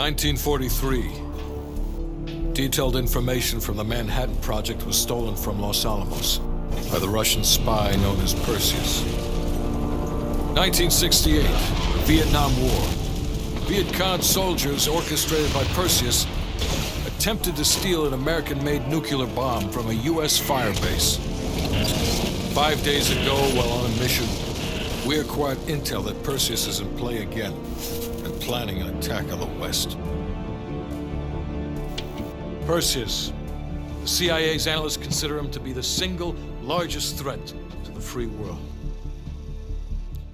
1943. Detailed information from the Manhattan Project was stolen from Los Alamos by the Russian spy known as Perseus. 1968. Vietnam War. Viet Cong soldiers, orchestrated by Perseus, attempted to steal an American-made nuclear bomb from a U.S. firebase. 5 days ago, while on a mission, we acquired intel that Perseus is in play again and planning an attack on the West. Perseus. The CIA's analysts consider him to be the single largest threat to the free world.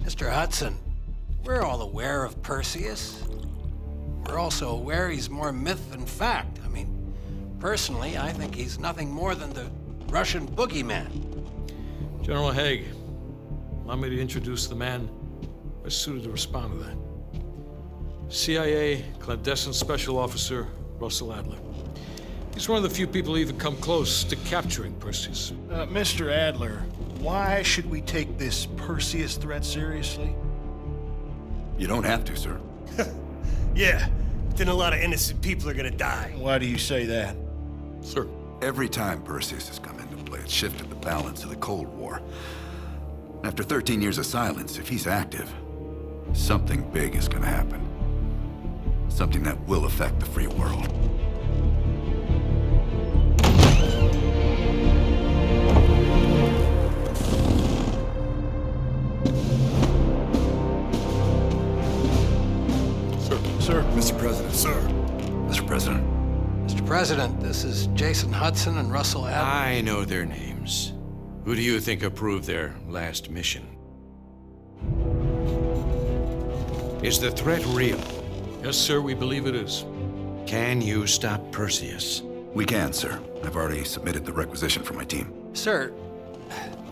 Mr. Hudson, we're all aware of Perseus. We're also aware he's more myth than fact. I mean, personally, I think he's nothing more than the Russian boogeyman. General Haig, allow me to introduce the man best suited to respond to that. CIA clandestine special officer Russell Adler. He's one of the few people who even come close to capturing Perseus. Mr. Adler, why should we take this Perseus threat seriously? You don't have to, sir. Yeah, then a lot of innocent people are gonna die. Why do you say that? Sir. Every time Perseus has come into play, it's shifted the balance of the Cold War. After 13 years of silence, if he's active, something big is gonna happen. Something that will affect the free world. Sir. Mr. President. Sir. Mr. President. Mr. President, this is Jason Hudson and Russell Adler. I know their names. Who do you think approved their last mission? Is the threat real? Yes, sir, we believe it is. Can you stop Perseus? We can, sir. I've already submitted the requisition for my team. Sir,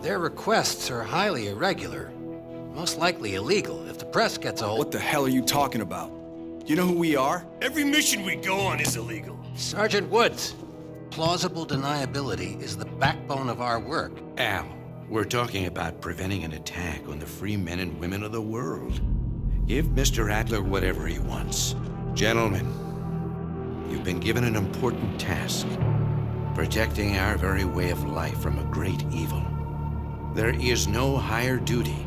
their requests are highly irregular, most likely illegal if the press gets a hold. What the hell are you talking about? You know who we are? Every mission we go on is illegal. Sergeant Woods, plausible deniability is the backbone of our work. Al, we're talking about preventing an attack on the free men and women of the world. Give Mr. Adler whatever he wants. Gentlemen, you've been given an important task. Protecting our very way of life from a great evil. There is no higher duty.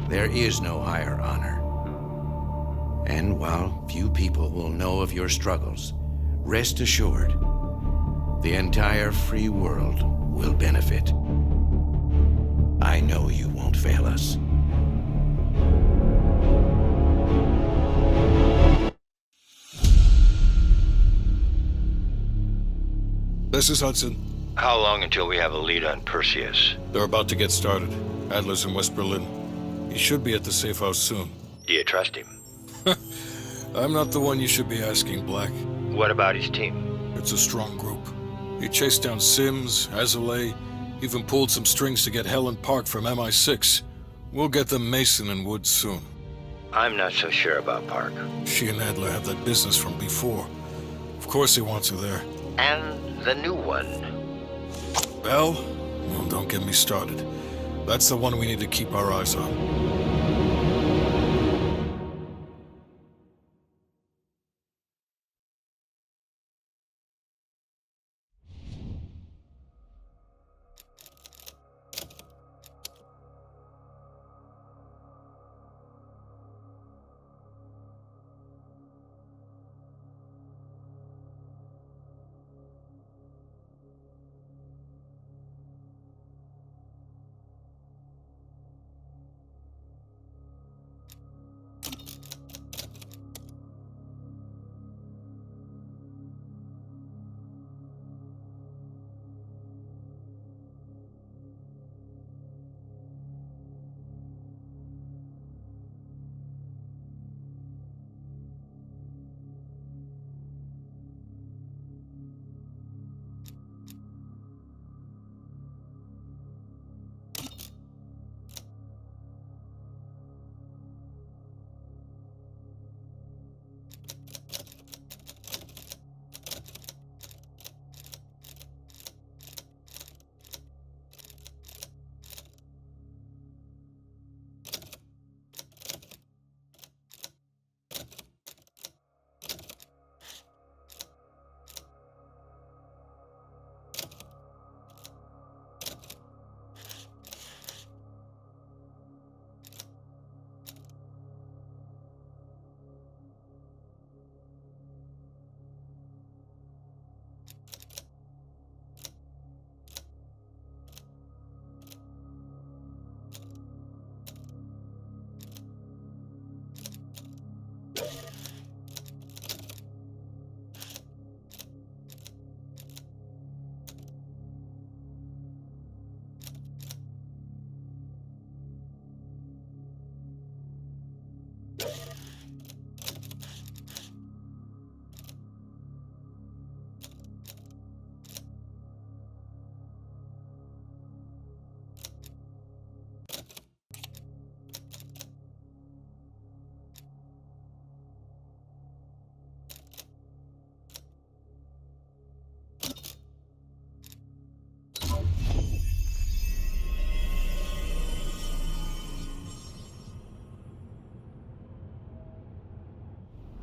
There is no higher honor. And while few people will know of your struggles, rest assured, the entire free world will benefit. I know you won't fail us. This is Hudson. How long until we have a lead on Perseus? They're about to get started. Adler's in West Berlin. He should be at the safe house soon. Do you trust him? I'm not the one you should be asking, Black. What about his team? It's a strong group. He chased down Sims, Azalea, even pulled some strings to get Helen Park from MI6. We'll get them Mason and Woods soon. I'm not so sure about Park. She and Adler have that business from before. Of course he wants her there. And the new one. Bell? Well, don't get me started. That's the one we need to keep our eyes on.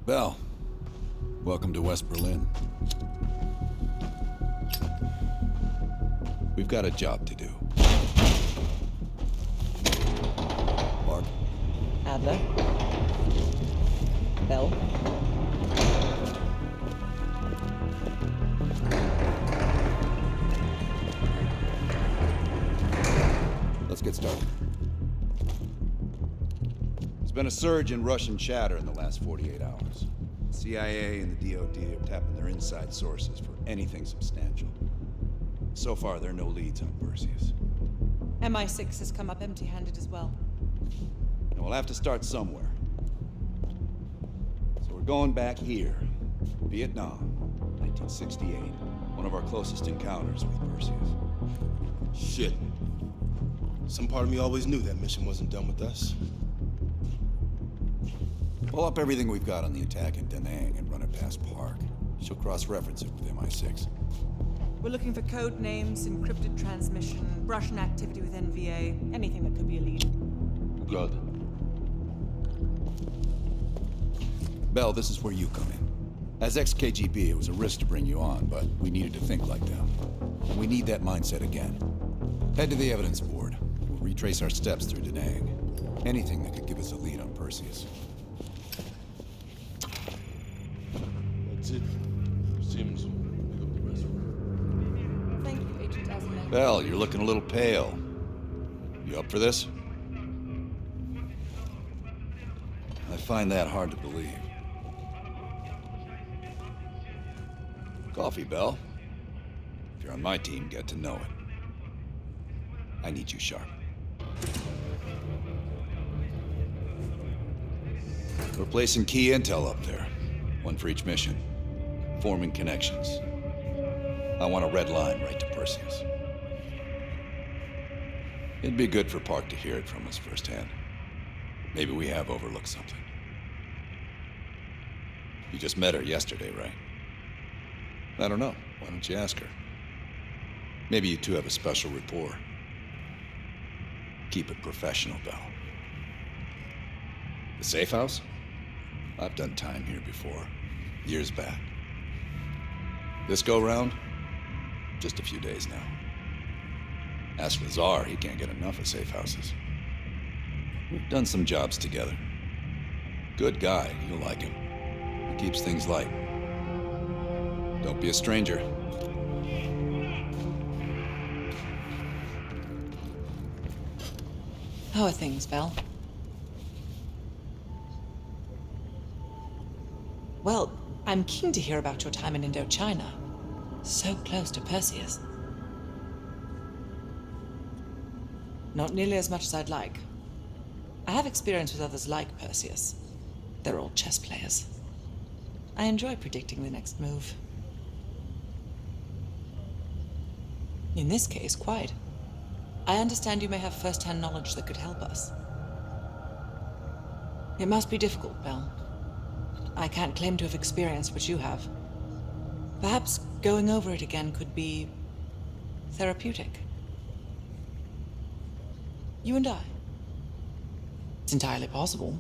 Bell, welcome to West Berlin. We've got a job to do. Mark? Adler. Bell. Let's get started. There's been a surge in Russian chatter in the last 48 hours. The CIA and the DoD are tapping their inside sources for anything substantial. So far, there are no leads on Perseus. MI6 has come up empty-handed as well. And we'll have to start somewhere. So we're going back here. Vietnam, 1968. One of our closest encounters with Perseus. Shit. Some part of me always knew that mission wasn't done with us. Pull up everything we've got on the attack in Da Nang and run it past Park. She'll cross-reference it with MI6. We're looking for code names, encrypted transmission, Russian activity with NVA, anything that could be a lead. Good. Bell, this is where you come in. As ex-KGB, it was a risk to bring you on, but we needed to think like them. And we need that mindset again. Head to the evidence board. We'll retrace our steps through Da Nang. Anything that could give us a lead on Perseus. That's it. Seems we got the rest of it. Thank you, Agent Azulay. Bell, you're looking a little pale. You up for this? I find that hard to believe. Coffee, Bell. If you're on my team, get to know it. I need you sharp. We're placing key intel up there. One for each mission. Forming connections. I want a red line right to Perseus. It'd be good for Park to hear it from us firsthand. Maybe we have overlooked something. You just met her yesterday, right? I don't know. Why don't you ask her? Maybe you two have a special rapport. Keep it professional, Bell. The safe house? I've done time here before. Years back. This go-round? Just a few days now. As for Tsar, he can't get enough of safe houses. We've done some jobs together. Good guy, you'll like him. He keeps things light. Don't be a stranger. How are things, Bell? Well, I'm keen to hear about your time in Indochina. So close to Perseus. Not nearly as much as I'd like. I have experience with others like Perseus. They're all chess players. I enjoy predicting the next move. In this case, quite. I understand you may have first-hand knowledge that could help us. It must be difficult, Bell. I can't claim to have experienced what you have. Perhaps going over it again could be therapeutic. You and I. It's entirely possible.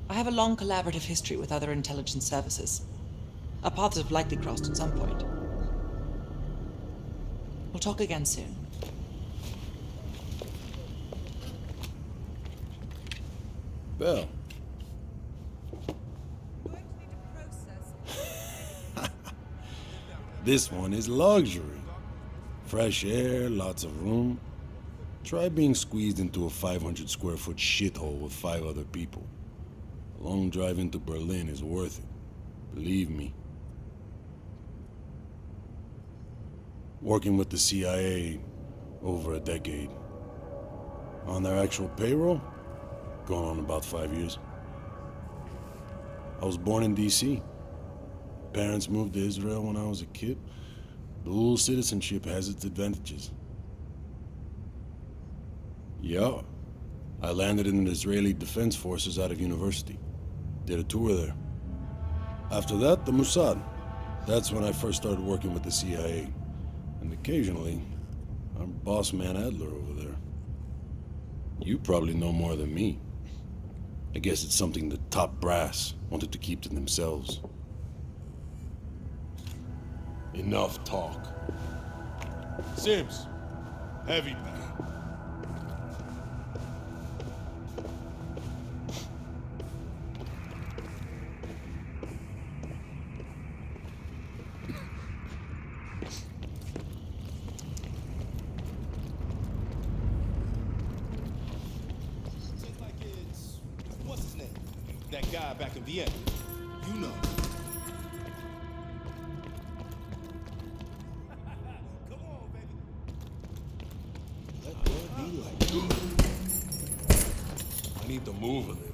I have a long collaborative history with other intelligence services. Our paths have likely crossed at some point. We'll talk again soon. Bell. This one is luxury. Fresh air, lots of room. Try being squeezed into a 500 square foot shithole with 5 other people. A long drive into Berlin is worth it. Believe me. Working with the CIA over a decade. On their actual payroll, going on about 5 years. I was born in D.C. Parents moved to Israel when I was a kid. Dual citizenship has its advantages. Yeah, I landed in the Israeli Defense Forces out of university. Did a tour there. After that, the Mossad. That's when I first started working with the CIA. And occasionally, our boss man Adler over there. You probably know more than me. I guess it's something the top brass wanted to keep to themselves. Enough talk. Sims, heavy man. What's his name? That guy back in Vienna. You know. Come on, baby. Let there be like. I need the move of this.